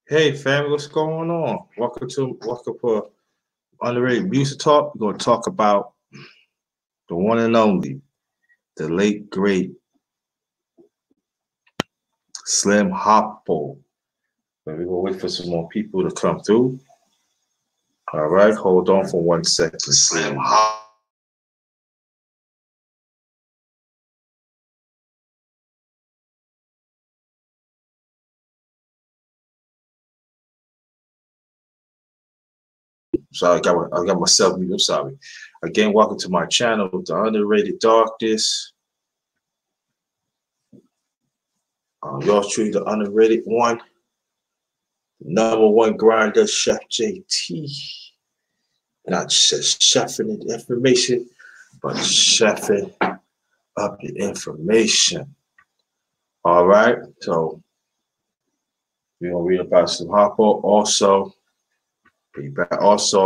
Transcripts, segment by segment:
Hey family, what's going on? Welcome for Underrated Music Talk. We're gonna talk about the one and only, the late great Slim Harpo. But we're gonna wait for some more people to come through. All right, hold on for 1 second. Slim Harpo. Sorry, I got myself muted. I'm sorry. Again, welcome to my channel, The Underrated Darkness. Yours truly, the underrated one, #1 grinder, Chef JT. Not just chefing the information, but chefing up the information. All right, so we're gonna read about some Harpo. Also,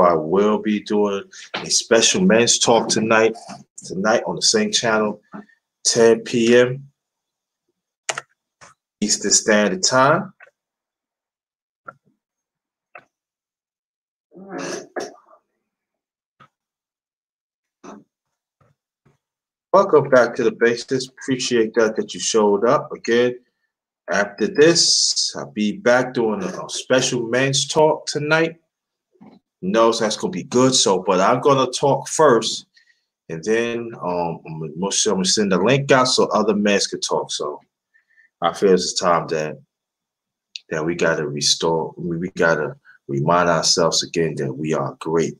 I will be doing a special men's talk tonight on the same channel, 10 p.m. Eastern Standard Time. Welcome back to the basics. Appreciate that you showed up again. After this, I'll be back doing a special men's talk tonight. So that's gonna be good. But I'm gonna talk first, and then I'm gonna send the link out so other men can talk. So I feel it's time that we gotta restore. We gotta remind ourselves again that we are great,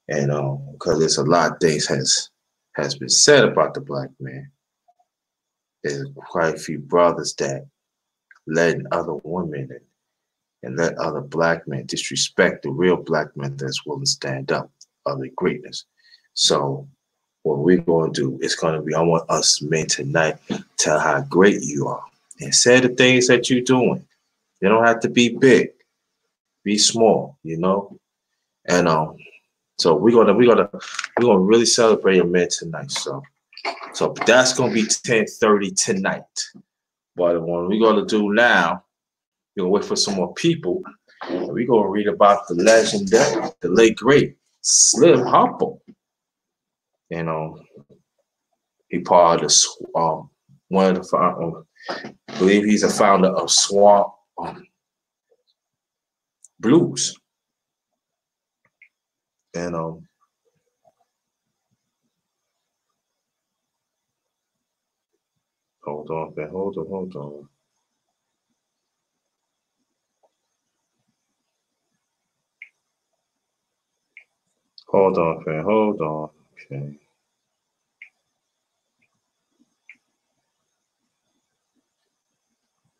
and because there's a lot of things has been said about the black man. There's quite a few brothers that letting other women and let other black men disrespect the real black men that's willing to stand up of the greatness. So what we're going to do is going to be, I want us men tonight tell how great you are and say the things that you're doing. They don't have to be big, be small, And so we're gonna really celebrate your men tonight. So that's gonna be 10:30 tonight. But what we're gonna do now, we're gonna wait for some more people. And we're gonna read about the legendary, the late great Slim Harpo. He part of the one of the I believe he's a founder of Swamp Blues. And hold on, man, hold on. Hold on, man, hold on. Okay.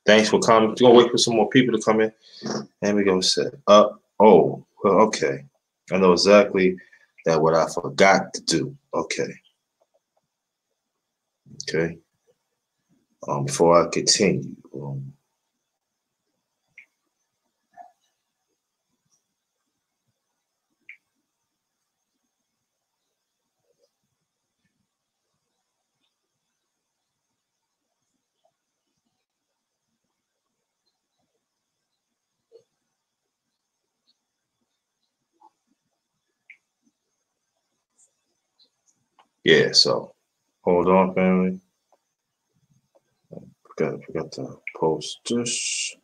Thanks for coming. We're gonna wait for some more people to come in. And we're gonna set up. Oh, well, okay. I know exactly that what I forgot to do. Okay. Okay. Before I continue. Yeah, so hold on, family. Forgot to post this.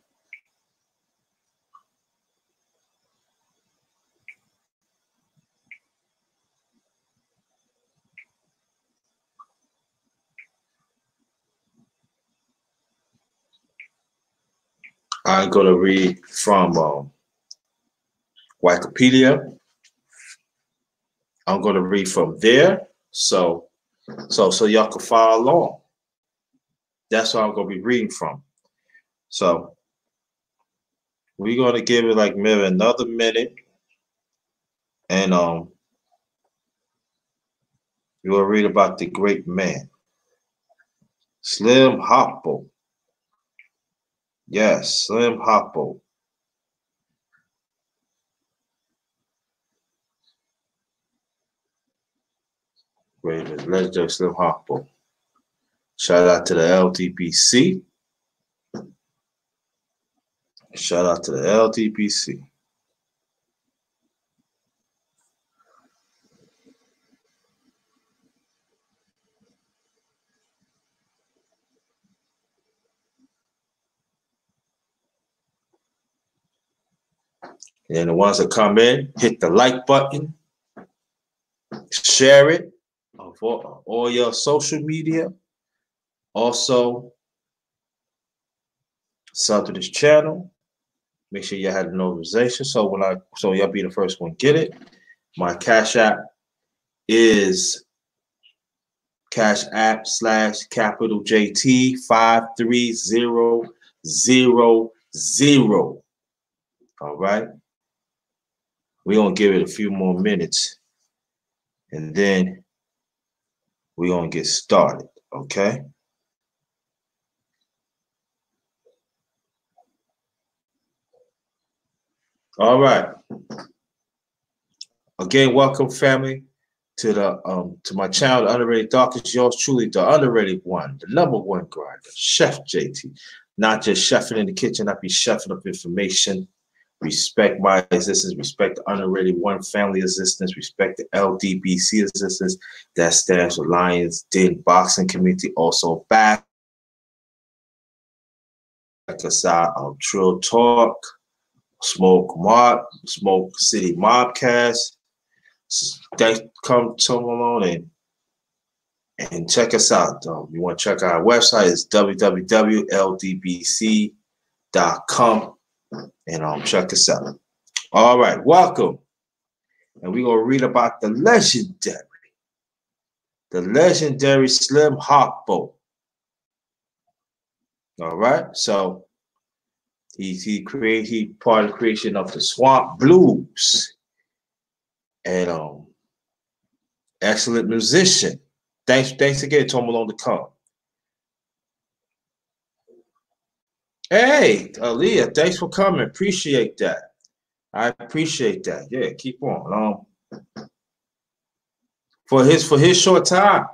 I'm gonna read from Wikipedia. I'm gonna read from there, so y'all can follow along. That's what I'm gonna be reading from. So we're gonna give it like maybe another minute, and you're gonna read about the great man, Slim Harpo. Yes, Slim Harpo. Great, legendary Slim Harpo. Shout out to the LDBC. Shout out to the LDBC. And the ones that come in, hit the like button, share it on all your social media. Also, sub to this channel. Make sure you had the notification so y'all be the first one to get it. My Cash App is Cash App /capital JT 53000. All right. We're gonna give it a few more minutes and then we're gonna get started. Okay. All right. Again, welcome, family, to my channel, The Underrated Doc. It's yours truly, the underrated one, the #1 grinder, Chef JT. Not just chefing in the kitchen, I be chefing up information. Respect my existence, respect the underrated one family existence, respect the LDBC existence. That stands for Lions Den Boxing Community. Also back aside of Trill Talk, Smoke City Mobcast. They come along and check us out. You want to check our website? It's www.ldbc.com and check us out. All right, welcome. And we're gonna read about the legendary Slim Harpo. All right, so he part of the creation of the Swamp Blues. And excellent musician. Thanks again, Tom Malone, to come. Hey, Aaliyah, thanks for coming. Appreciate that. I appreciate that. Yeah, keep on. For his short time,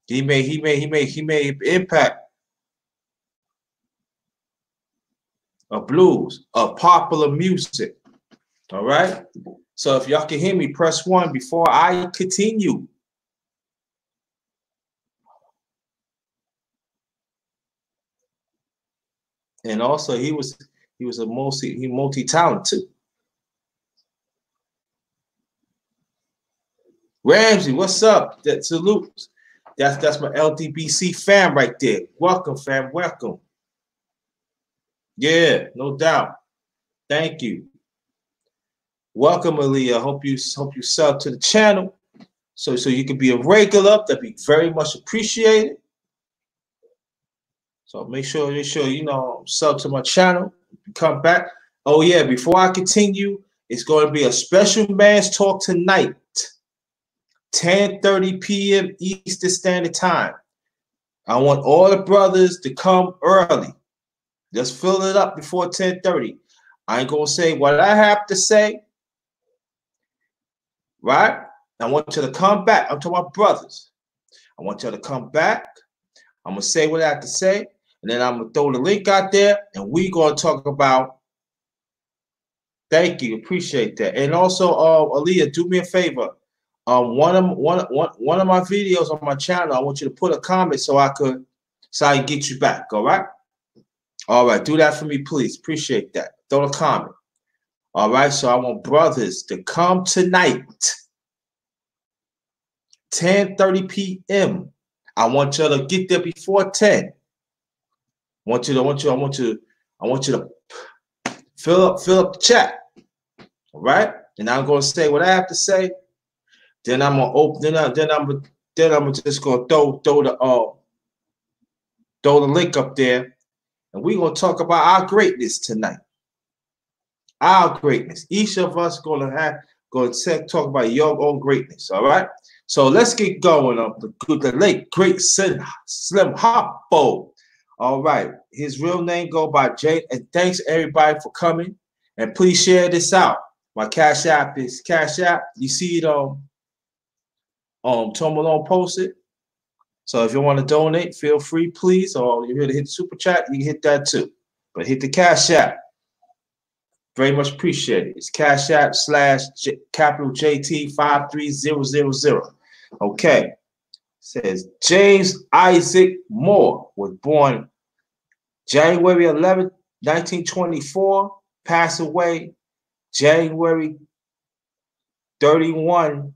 he made impact of blues, of popular music. All right. So if y'all can hear me, press 1 before I continue. And also he was a multi-talented too. Ramsey, what's up? That salute. That's my LDBC fam right there. Welcome, fam. Welcome. Yeah, no doubt. Thank you. Welcome, Aaliyah. Hope you sub to the channel so you can be a regular. That'd be very much appreciated. So make sure sub to my channel. Come back. Oh yeah, before I continue, it's going to be a special man's talk tonight, 10:30 p.m. Eastern Standard Time. I want all the brothers to come early. Just fill it up before 10:30. I ain't gonna say what I have to say. Right? I want you to come back. I'm talking about brothers. I want you to come back. I'm going to say what I have to say. And then I'm going to throw the link out there. And we're going to talk about. Thank you. Appreciate that. And also, Aaliyah, do me a favor. One of my videos on my channel, I want you to put a comment so I can get you back. All right? All right. Do that for me, please. Appreciate that. Throw a comment. All right, so I want brothers to come tonight, 10:30 p.m. I want you to get there before 10. I want you to fill up the chat. All right, and I'm gonna say what I have to say. Then I'm gonna open up. Then I'm just gonna throw the link up there, and we're gonna talk about our greatness tonight. Our greatness. Each of us going to talk about your own greatness. All right. So let's get going. The late great Slim Harpo. All right. His real name go by Jay. And thanks everybody for coming. And please share this out. My Cash App is Cash App. You see it Tom Malone posted. So if you want to donate, feel free, please. Or you're here to hit super chat, you can hit that too. But hit the Cash App. Very much appreciated. It's Cash App / capital JT 53000. Okay. Says James Isaac Moore was born January 11th, 1924, passed away January 31st,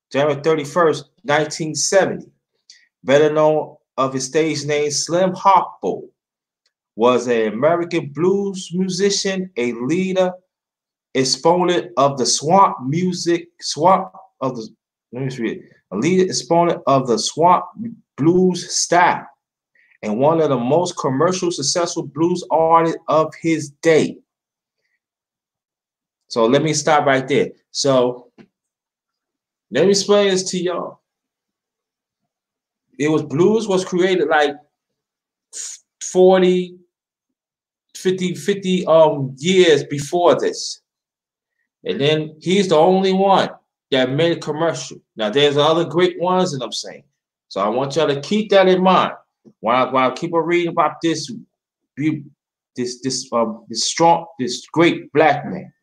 1970. Better known of his stage name, Slim Harpo, was an American blues musician, a leader, exponent of the swamp music, a leader exponent of the swamp blues style, and one of the most commercial successful blues artists of his day. So let me stop right there. So let me explain this to y'all. Blues was created like 40, 50 years before this. And then he's the only one that made a commercial. Now there's other great ones that I'm saying. So I want y'all to keep that in mind while I keep on reading about this great black man.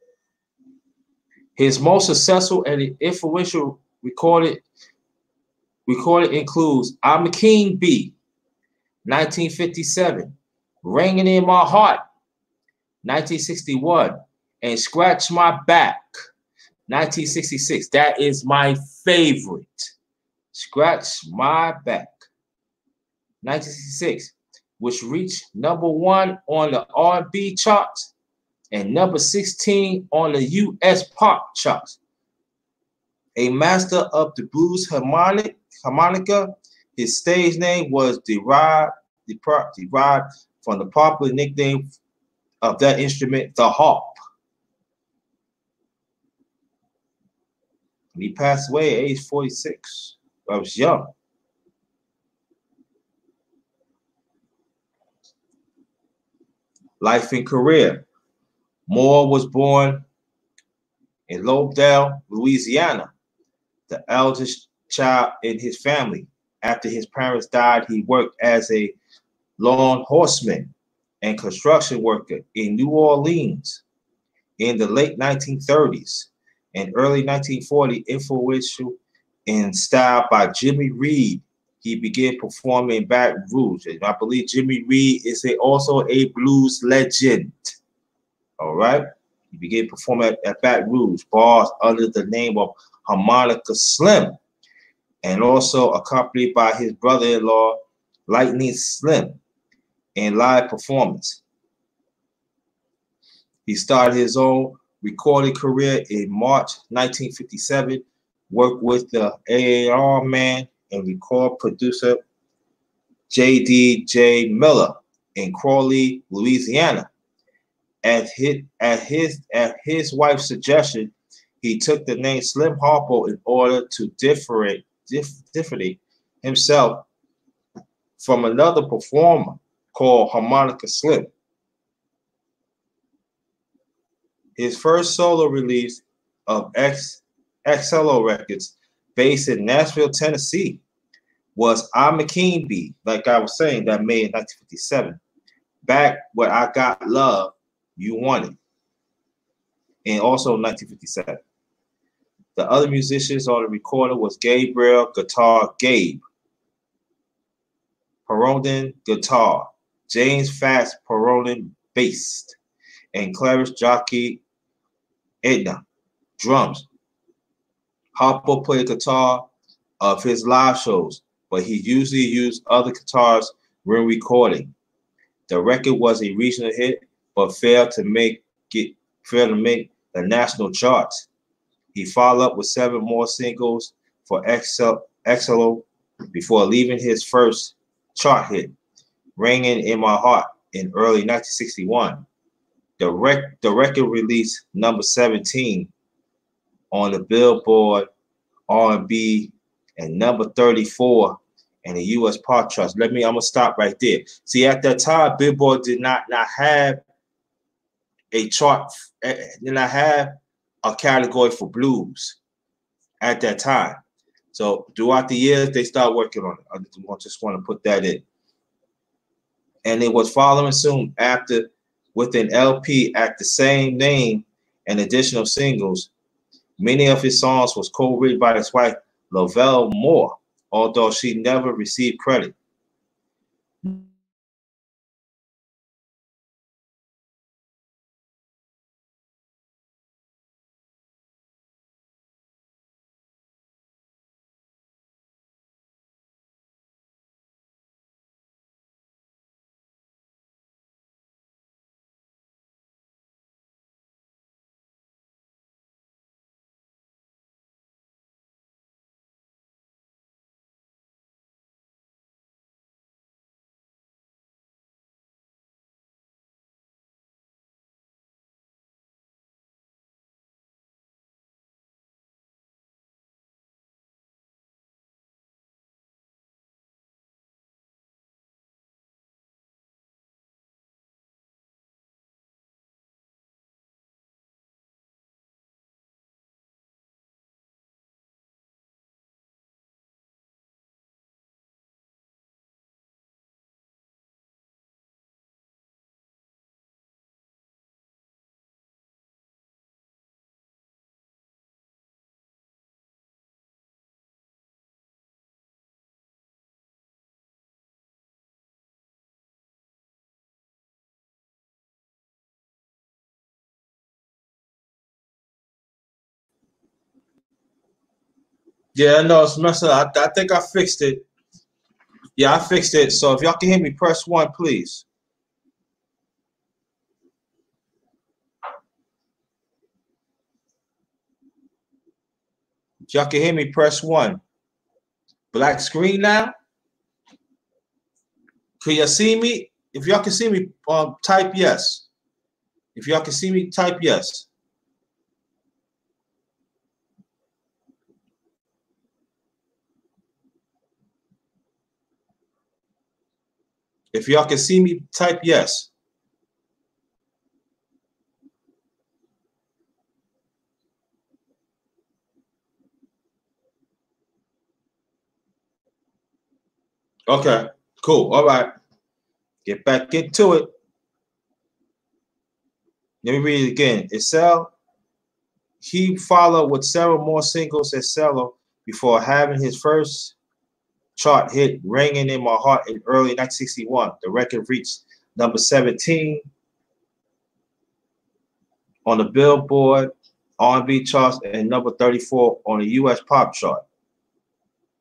His most successful and influential recorded includes I'm a King B, 1957, Ringing in My Heart, 1961, and Scratch My Back, 1966. That is my favorite. Scratch My Back, 1966, which reached #1 on the R&B charts and number 16 on the U.S. pop charts. A master of the blues harmonica, his stage name was derived from the popular nickname of that instrument, the harp. He passed away at age 46. I was young. Life and career. Moore was born in Lobdell, Louisiana, the eldest child in his family. After his parents died, he worked as a lawn horseman and construction worker in New Orleans in the late 1930s and early 1940. Influential in style by Jimmy Reed, he began performing in Baton Rouge. And I believe Jimmy Reed is also a blues legend. All right. He began performing at Baton Rouge bars under the name of Harmonica Slim, and also accompanied by his brother-in-law, Lightning Slim, in live performance. He started his own recording career in March 1957, worked with the A&R man and record producer J.D.J. Miller in Crawley, Louisiana. At his wife's suggestion, he took the name Slim Harpo in order to differentiate himself from another performer called Harmonica Slim. His first solo release of XLO Records, based in Nashville, Tennessee, was I'm a King B, like I was saying, that made in 1957. Back Where I Got Love, You Want It, and also 1957. The other musicians on the recording was Gabriel guitar, Gabe Perrodin guitar, James Fast Perrodin bass, and Clarice jockey Edna drums. Harpo played guitar of his live shows, but he usually used other guitars when recording. The record was a regional hit, but failed to make the national charts. He followed up with 7 more singles for XLO before leaving his first chart hit, Ringing in My Heart, in early 1961. The record released number 17 on the Billboard R&B and number 34 in the U.S. pop charts. I'm gonna stop right there. See, at that time, Billboard did not have a chart, did not have a category for blues at that time. So throughout the years, they start working on it. I just want to put that in. And it was following soon after with an LP at the same name and additional singles. Many of his songs was co-written by his wife, Lavelle Moore, although she never received credit. Yeah, no, it's messed up. I think I fixed it. Yeah, I fixed it. So if y'all can hear me, press 1, please. If y'all can hear me, press 1. Black screen now. Can you see me? If y'all can see me, type yes. If y'all can see me, type yes. If y'all can see me, type yes. Okay, cool. All right. Get back into it. Let me read it again. He followed with several more singles as solo before having his first chart hit, Ringing in My Heart, in early 1961. The record reached number 17 on the Billboard R&B charts and number 34 on the U.S. pop chart.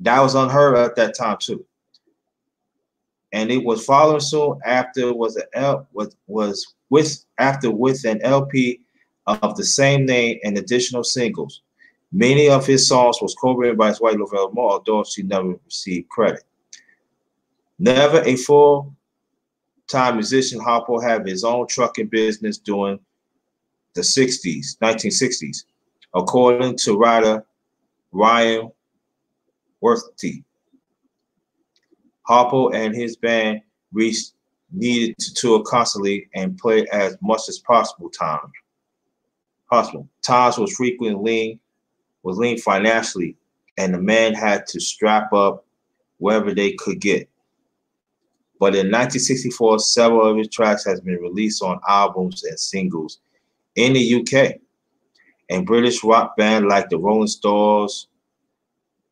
That was unheard of at that time too. And it was following soon after with an LP of the same name and additional singles. Many of his songs was co-written by his wife Lavelle Moore, although she never received credit. Never a full-time musician, Harpo had his own trucking business during the 1960s, according to writer Ryan Worthy. Harpo and his band needed to tour constantly and play as much as possible. Times was frequently lean financially, and the man had to strap up wherever they could get. But in 1964, several of his tracks has been released on albums and singles in the UK. And British rock band like the Rolling Stones,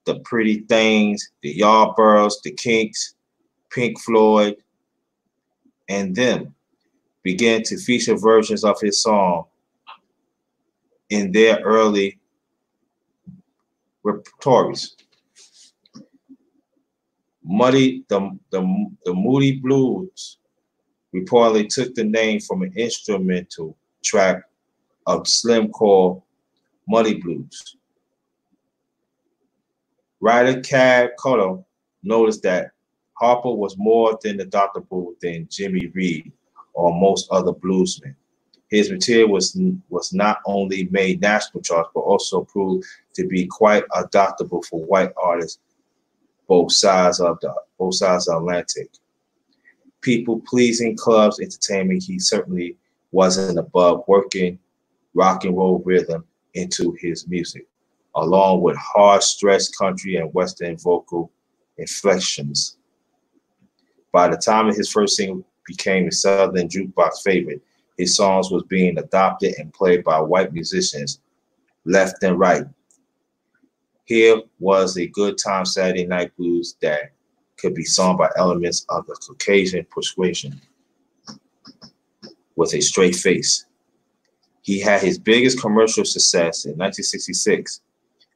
the Pretty Things, the Yardbirds, the Kinks, Pink Floyd, and them began to feature versions of his song in their early repertoires. The Moody Blues reportedly took the name from an instrumental track of Slim called Muddy Blues. Writer Cab Cotto noticed that Harpo was more than adoptable than Jimmy Reed or most other bluesmen. His material was not only made national charts, but also proved to be quite adoptable for white artists both sides of the Atlantic. People pleasing clubs, entertainment, he certainly wasn't above working rock and roll rhythm into his music. along with hard stressed country and western vocal inflections. By the time his first single became a Southern jukebox favorite, his songs was being adopted and played by white musicians left and right. Here was a good time Saturday night blues that could be sung by elements of the Caucasian persuasion with a straight face. He had his biggest commercial success in 1966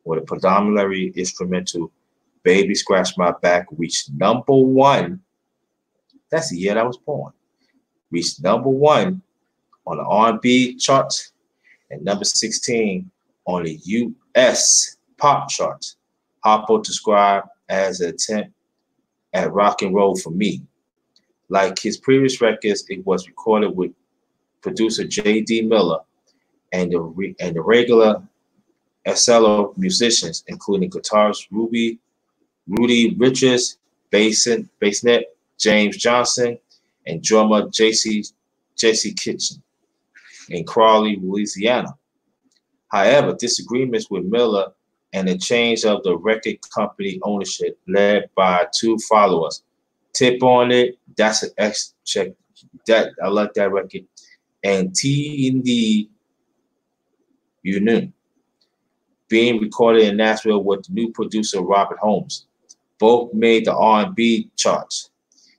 when the predominantly instrumental Baby Scratch My Back reached #1. That's the year I was born. Reached #1 on the R&B charts and number 16 on the U.S. pop charts. Harpo described as an attempt at rock and roll for me. Like his previous records, it was recorded with producer J.D. Miller and the regular SLO musicians, including guitarist Rudy Richards, bassnet James Johnson, and drummer J.C. Kitchen in Crawley, Louisiana. However, disagreements with Miller and the change of the record company ownership led by two followers. Tip on It, that's an X check. That I like that record. And T in the Union being recorded in Nashville with the new producer Robert Holmes. Both made the R&B charts.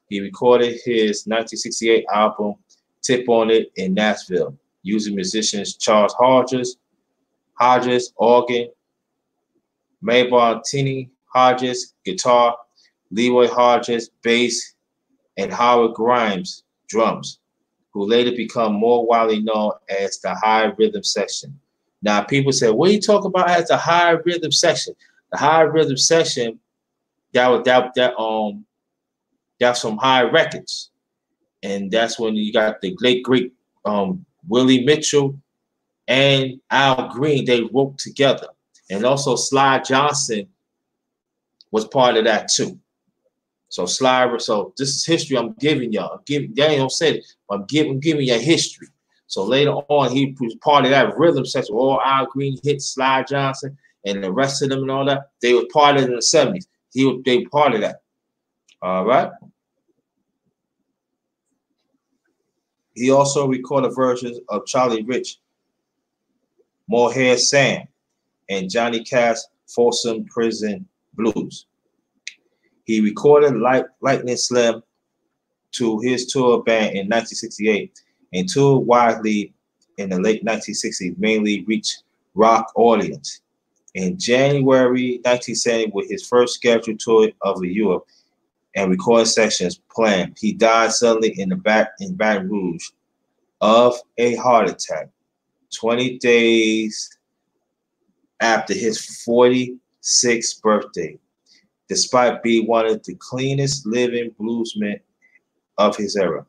He recorded his 1968 album Tip on It in Nashville using musicians Charles Hodges, organ, Mabel Tinney Hodges, guitar, Leroy Hodges, bass, and Howard Grimes, drums, who later become more widely known as the High Rhythm Section. Now, people say, what are you talking about as the High Rhythm Section? The High Rhythm Section, that's from High Records. And that's when you got the great Willie Mitchell and Al Green, they wrote together. And also Sly Johnson was part of that too. So this is history I'm giving y'all. They don't say it, but I'm giving you history. So later on, he was part of that rhythm section. All Al Green hit Sly Johnson and the rest of them and all that. They were part of it in the 70s. They were part of that. All right. He also recorded versions of Charlie Rich, Mohair Sam, and Johnny Cash's Folsom Prison Blues. He recorded Lightning Slim to his tour band in 1968 and toured widely in the late 1960s, mainly reached rock audience. In January 1970, with his first scheduled tour of Europe and recording sessions planned, he died suddenly in Baton Rouge of a heart attack 20 days after his 46th birthday, despite being one of the cleanest living bluesmen of his era.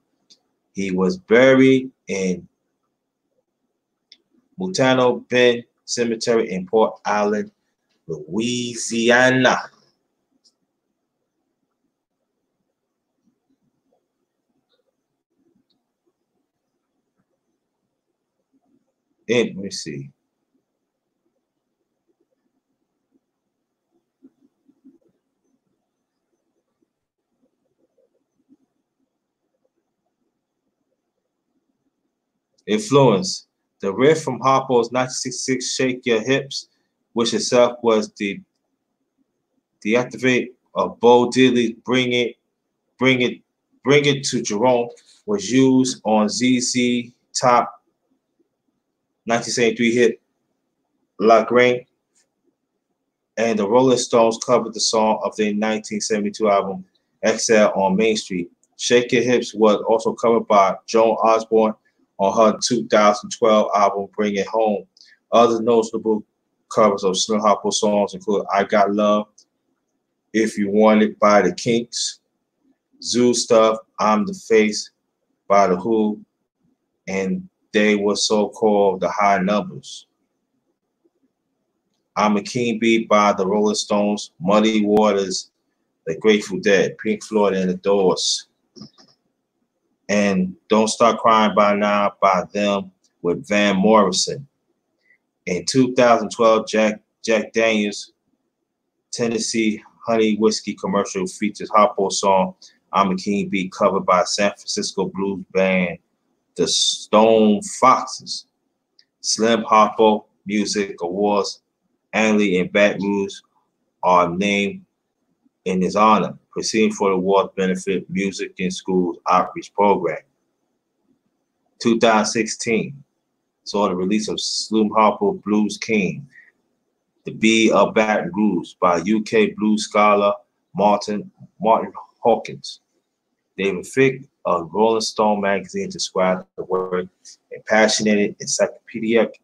He was buried in Mutano Bend Cemetery in Port Island, Louisiana. And let me see. Influence. The riff from Harpo's 1966 Shake Your Hips, which itself was the deactivate of Bo Diddley's Bring It to Jerome, was used on ZZ Top 1973 hit La Grain, and the Rolling Stones covered the song of their 1972 album Exile on Main Street. Shake Your Hips was also covered by Joan Osborne on her 2012 album Bring It Home. Other notable covers of Slim Harpo songs include I Got Love, If You Want It by the Kinks, Zoo Stuff, I'm the Face by The Who, and they were so-called the High Numbers. I'm a King Bee by the Rolling Stones, Muddy Waters, The Grateful Dead, Pink Floyd, and The Doors. And Don't Start Crying by Now by them with Van Morrison. In 2012, Jack Daniels Tennessee Honey Whiskey commercial features Harpo song I'm a King Bee covered by San Francisco blues band the Stone Foxes. Slim Harpo Music Awards annually in Baton Rouge are named in his honor, proceeding for the award benefit music in schools outreach program. 2016 saw the release of Slim Harpo Blues King, The Bee of Baton Rouge by UK blues scholar Martin Hawkins. David Fick of Rolling Stone magazine described the work a passionate encyclopedic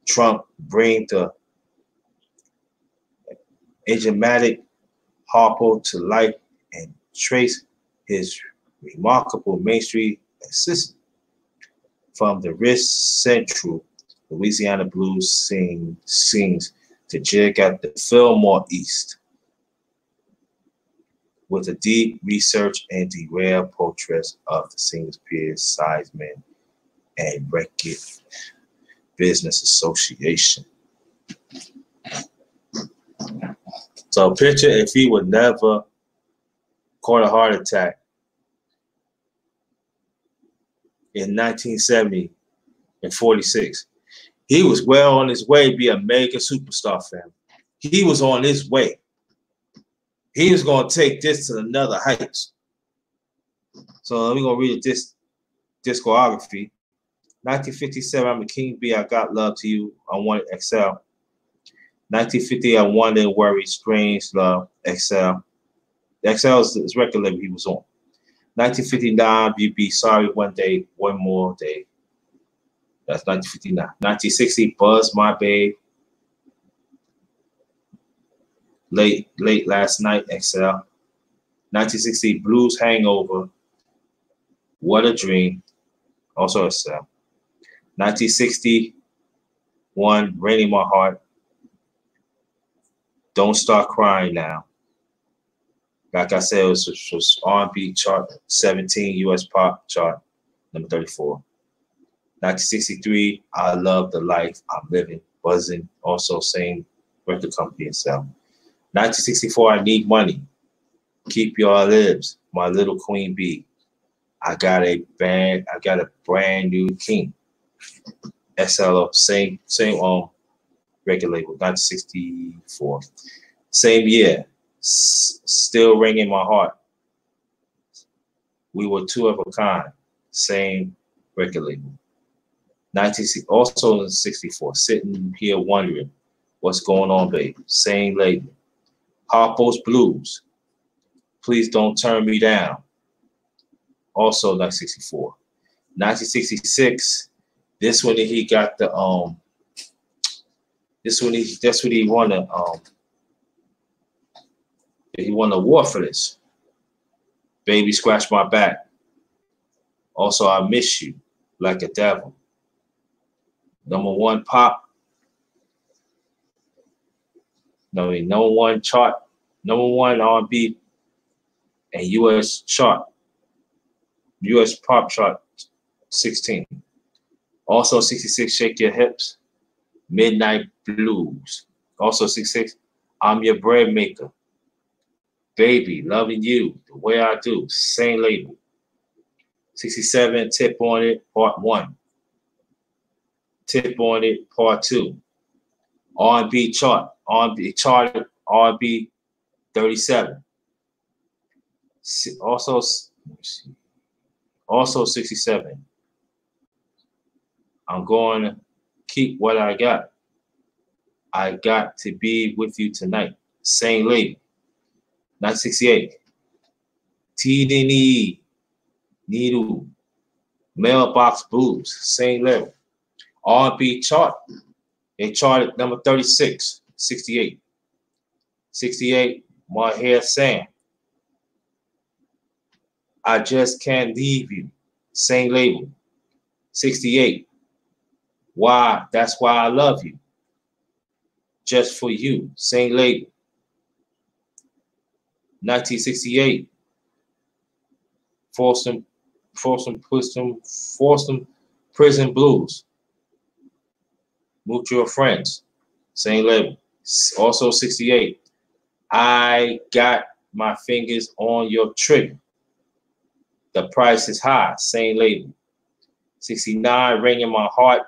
Trump bring the enigmatic Harpo to life and trace his remarkable mainstream assistant from the rich central Louisiana blues scenes to jig at the Fillmore East with a deep research and the rare portraits of the singer's peers, sidemen, and record business association. So picture if he would never caught a heart attack in 1970 and 46. He was well on his way to be a mega superstar, fam. He was on his way. He was going to take this to another heights. So we're going to read this discography. 1957, I'm a King Bee, I Got Love to You, I Want It, Excel. 1950, I Wonder and Worry, Strange Love, Excel. Excel is his record label he was on. 1959, You Be Sorry One Day, One More Day. That's 1959. 1960, Buzz My Babe. Late Last Night, Excel. 1960, Blues Hangover. What a Dream, also Excel. 1961, Rain in My Heart. Don't Start Crying Now. Like I said, it was R&B chart 17, US pop chart number 34. 1963, I Love the Life I'm Living, Buzzing, also same record company itself. 1964, I Need Money, Keep Your Lips, My Little Queen Bee. I got a brand new king. SLO, same record label, 1964. Same year, Still Ringing My Heart. We Were Two of a Kind, same record label. Also in 64, Sitting Here Wondering What's Going On, Baby, same label. Harpo's Blues, Please Don't Turn Me Down, also 1964. 1966, this one he got the that's when he won he won the award for this. Baby Scratch My Back. Also I Miss You Like a Devil. Number one pop. Number one chart, number one R&B and US chart, US pop chart 16. Also 66, Shake Your Hips, Midnight Blues. Also 66, I'm Your Bread Maker. Baby, Loving You, The Way I Do, same label. 67, Tip on It, Part 1. Tip on It, Part 2. R&B chart, R&B charted, R&B 37. Also 67. I'm going to keep what I got. I got to be with you tonight. Same label. 1968. T-D-N-E, Needle, Mailbox Blues, same level. R&B chart, they charted number 36, 68. 68, My Hair Sam. I Just Can't Leave You, same label. 68, Why, That's Why I Love You. Just For You, same label. 1968, Folsom Prison Blues. Mutual Friends, same label. Also 68. I got my fingers on your trigger. The price is high. Same label. 69. Ring in my heart.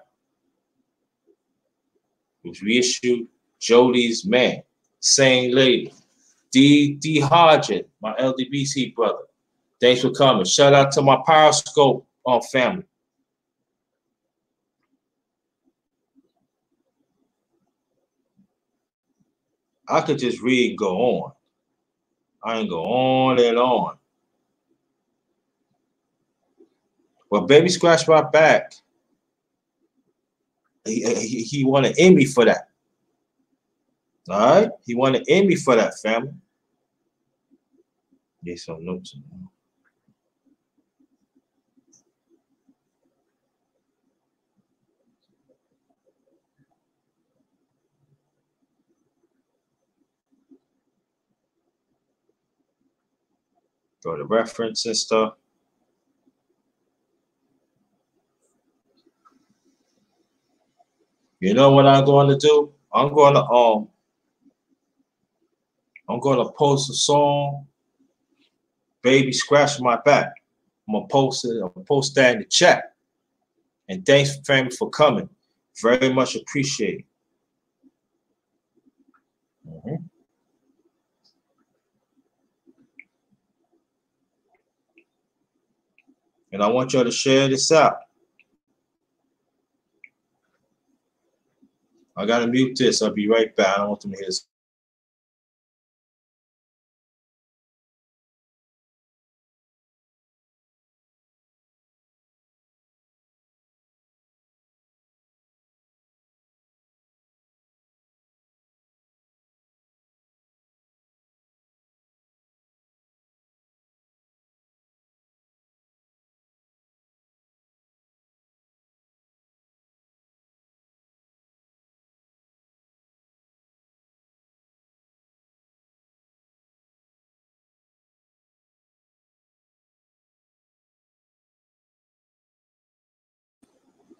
It was reissued. Jody's Man. Same label. D Hodgett, my LDBC brother. Thanks for coming. Shout out to my Periscope family. I could just read and go on. I ain't go on and on. Well, Baby Scratch My Back. He won an Emmy for that. All right? He won an Emmy for that, family. Get some notes. Go to reference and stuff. You know what I'm going to do? I'm going to post a song, Baby Scratch My Back. I'm gonna post it. I'm gonna post that in the chat. And thanks, family, for coming. Very much appreciated. And I want y'all to share this out. I gotta mute this. I'll be right back. I don't want them to hear this.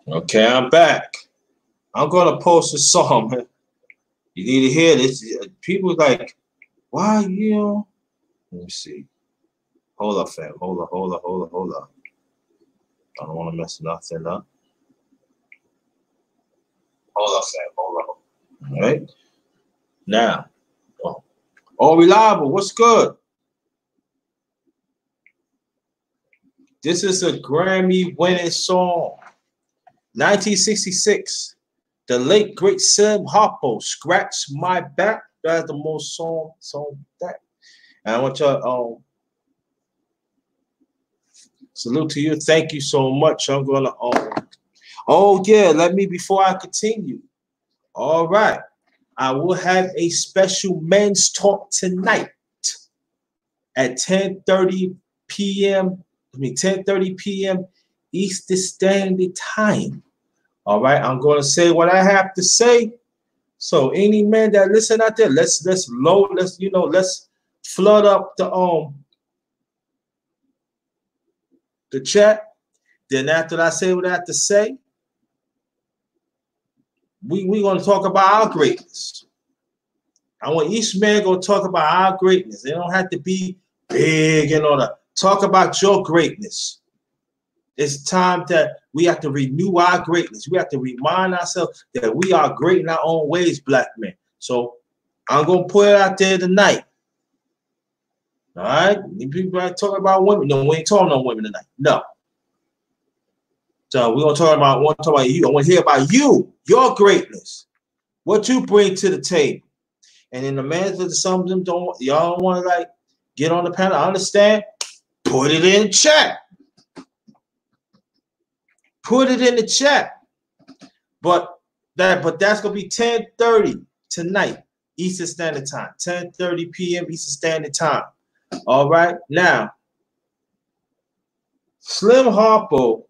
Okay, I'm back. I'm gonna post a song. You need to hear this. People like, why you? Let me see. Hold up, fam. Hold up. I don't want to mess nothing up. Hold up, fam. Hold up. All right. Now, all reliable. What's good? This is a Grammy-winning song. 1966. The late great Slim Harpo, Scratch My Back. That's the most song that. And I want y'all salute to you. Thank you so much. I'm gonna oh yeah, let me before I continue. All right. I will have a special men's talk tonight at 10:30 p.m. 10:30 p.m. Eastern Standard Time. All right, I'm going to say what I have to say. So any man that listen out there, let's flood up the chat. Then after I say what I have to say, we going to talk about our greatness. I want each man going to talk about our greatness. They don't have to be big and all that. Talk about your greatness. It's time that we have to renew our greatness. We have to remind ourselves that we are great in our own ways, black men. So I'm going to put it out there tonight. All right? People are talking about women. No, we ain't talking about women tonight. No. So we're going to talk about you. I want to hear about you, your greatness, what you bring to the table. And in the man that some of them y'all don't want to like get on the panel. I understand. Put it in chat. Put it in the chat. But that's gonna be 10:30 tonight, Eastern Standard Time. 10:30 p.m. Eastern Standard Time. All right. Now, Slim Harpo.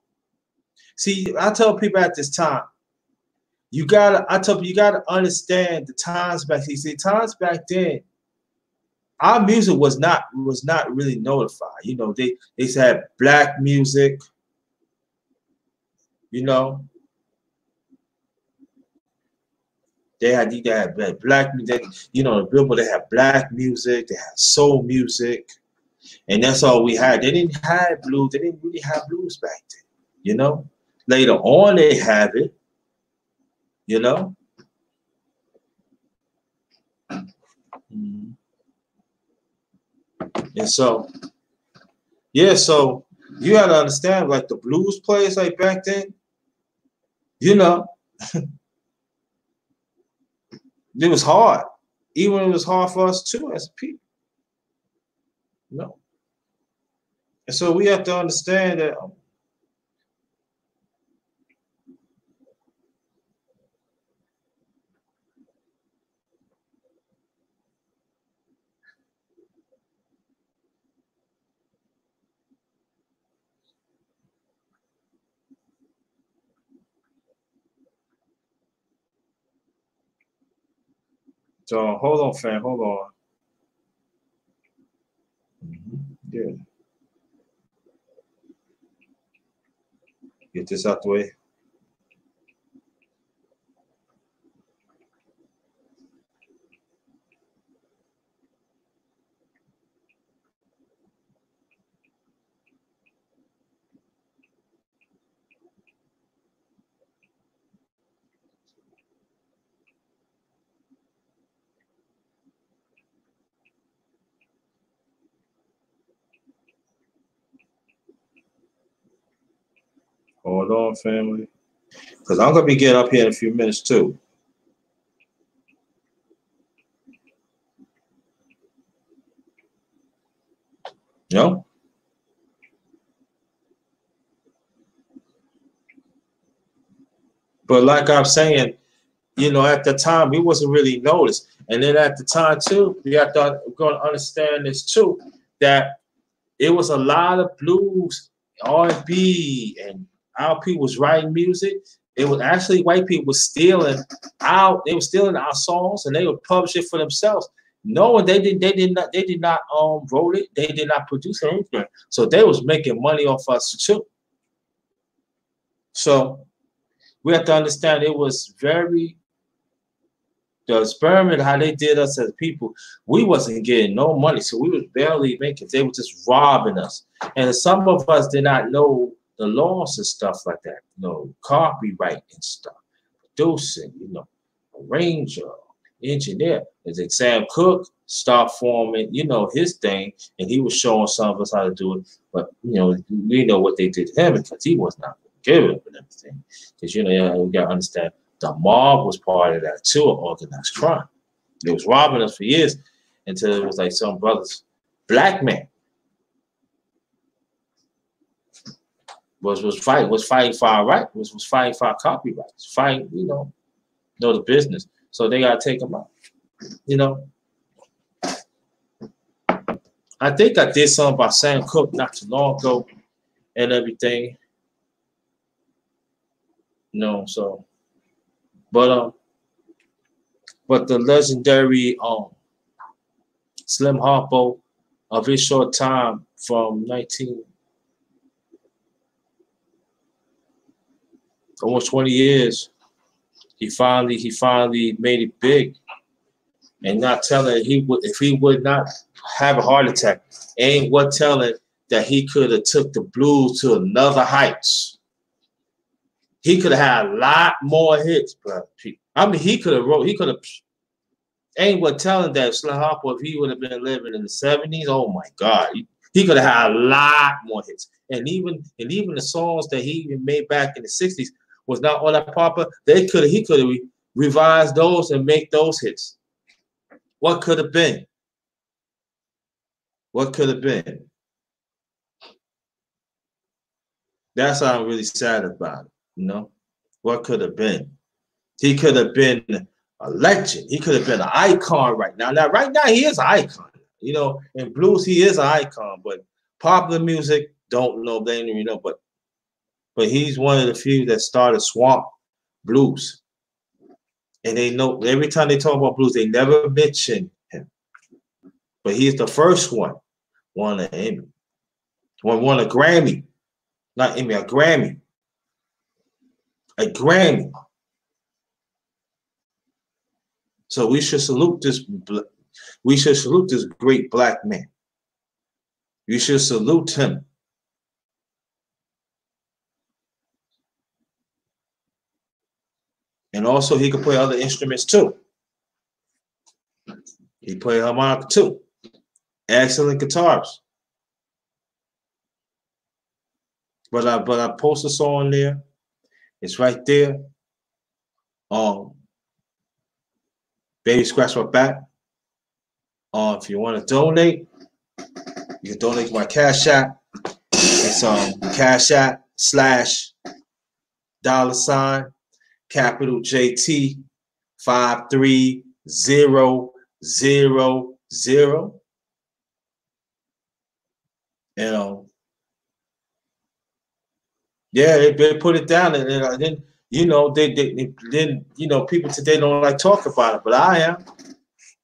See, I tell people at this time, you gotta understand the times back. See, times back then, our music was not really notified. You know, they had black music. You know, They had black music. You know, the Billboard, they had black music. They had soul music. And that's all we had. They didn't have blues. They didn't really have blues back then. You know? Later on, they have it. You know? And so, yeah, so you got to understand, like the blues players like back then, you know, it was hard. Even it was hard for us too as people. You know? And so we have to understand that so hold on, fam, hold on. Yeah. Get this out the way. Hold on, family. Because I'm going to be getting up here in a few minutes too. You know? But like I'm saying, you know, at the time, we wasn't really noticed. And then at the time, too, we have to go and understand this, too, that it was a lot of blues, R&B, and our people was writing music. It was actually white people was stealing they were stealing our songs, and they would publish it for themselves. No, they did not wrote it. They did not produce anything. So they was making money off us, too. So we have to understand it was very the experiment, how they did us as people, we wasn't getting no money. So we was barely making, they were just robbing us. And some of us did not know the laws and stuff like that. You know, copyright and stuff, producing, you know, arranger, engineer. As Sam Cooke start forming, you know, his thing, and he was showing some of us how to do it. But, you know, we know what they did to him because he was not giving up and everything. Because, you know, we got to understand, the mob was part of that too, of organized crime. It was robbing us for years until it was like some brothers, black man, was fighting for our right, was fighting for our copyrights, fighting, you know the business. So they gotta take them out. You know, I think I did something about Sam Cooke not too long ago and everything. You know, so but the legendary Slim Harpo of his short time from almost 20 years, he finally made it big, and not telling if he would not have a heart attack, ain't what telling that he could have took the blues to another heights. He could have had a lot more hits, bro. I mean, he could have. Ain't what telling that Slim Harpo, if he would have been living in the 70s, oh my God, he could have had a lot more hits. And even the songs that he even made back in the 60s was not all that popular. He could have revised those and make those hits. What could have been? What could have been? That's how I'm really sad about it, you know? What could have been? He could have been a legend. He could have been an icon right now. Now, right now, he is an icon. You know, in blues, he is an icon, but popular music, don't know, they don't even know. But he's one of the few that started swamp blues. And they know every time they talk about blues, they never mention him. But he's the first one. Won an Emmy. Won a Grammy. Not Emmy, a Grammy. A Grammy. So we should salute this. We should salute this great black man. You should salute him. And also, he could play other instruments too. He played harmonica too. Excellent guitars. But I post a song there. It's right there. Baby Scratch My Back. If you want to donate, you can donate to my Cash App. It's Cash App /$ capital JT 53000. Yeah, they put it down, and then people today don't like talk about it, but I am.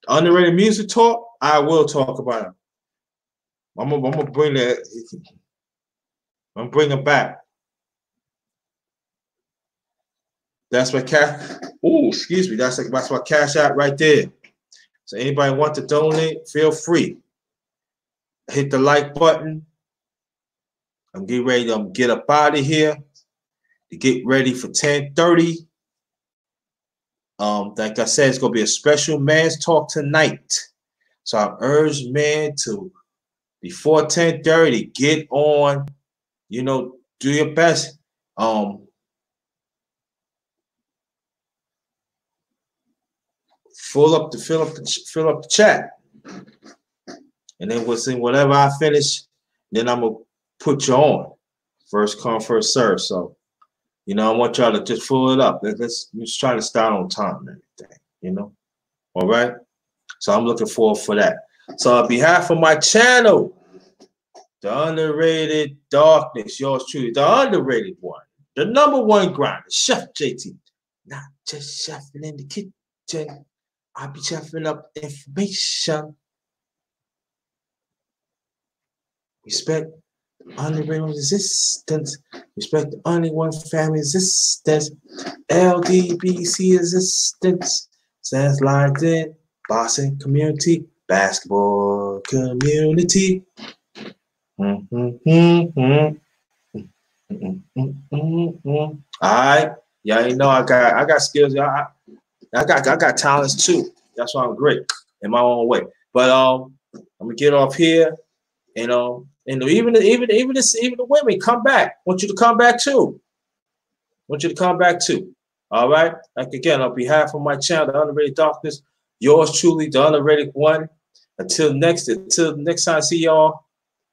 Underrated music talk, I will talk about it. I'm gonna bring that. I'm bringing back. That's my cash. Oh, excuse me. That's my Cash App right there. So anybody want to donate, feel free. Hit the like button. I'm getting ready to get up out of here to get ready for 10:30. Like I said, it's gonna be a special man's talk tonight. So I urge men to, before 10:30, get on. Do your best. Fill up the chat, and then whatever I finish, then I'm gonna put you on. First come, first serve. So, I want y'all to just fill it up. Let's try to start on time and everything. All right. So I'm looking forward for that. So on behalf of my channel, the Underrated Darkness, yours truly, the underrated one, the #1 grinder, Chef JT, not just chefing in the kitchen. I be chefing up information. Respect underrated resistance. Respect the only one family existence. LDBC existence. Stands lined in boxing community, basketball community. All right. Yeah, I got skills. I got talents too. That's why I'm great in my own way. But I'm gonna get off here, and even the women come back. Want you to come back too. All right. Like again, on behalf of my channel, The Underrated Darkness, yours truly, the underrated one. Until next time, see y'all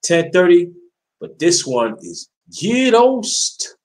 10:30. But this one is Giddost.